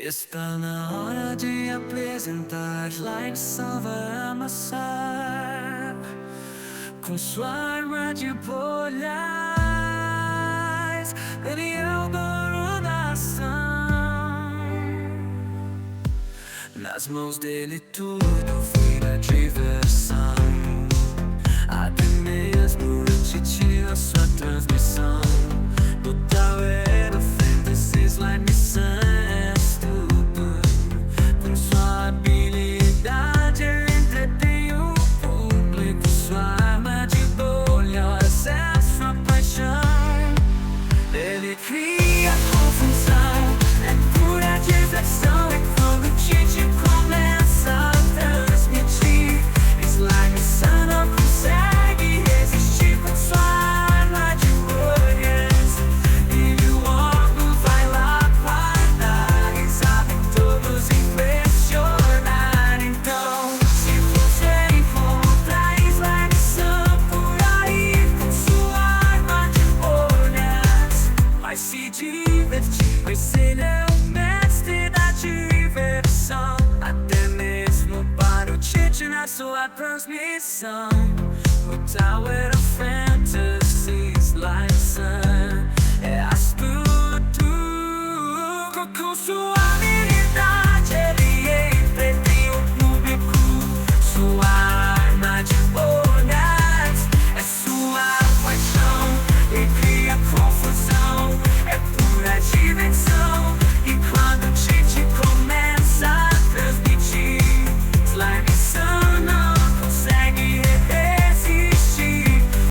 Está na hora de apresentar Slimesan vai amassar com sua arma de bolhas. Ele é o dono da ação. Nas mãos dele tudo vira diversão. Até mesmo antes de a sua transmissão. No Tower of Fantasy, Slimesan é tudo. Com sua habilidade ele entretém o público. Sua arma de bolhas é sua paixão. Ele cria confusão, é pura diversão. E quando o Tite começa a transmitir, Slimesan não consegue resistir com sua arma de bolhas. E o óculos vai lá para dar risada e todos impressionar. Então, se você encontra Slimesan por aí com sua arma de bolhas, vai se divertir, pois ele é o mestre da diversão. Até mesmo para o Tite na sua transmissão. O Tower of Fantasy, Slimesan.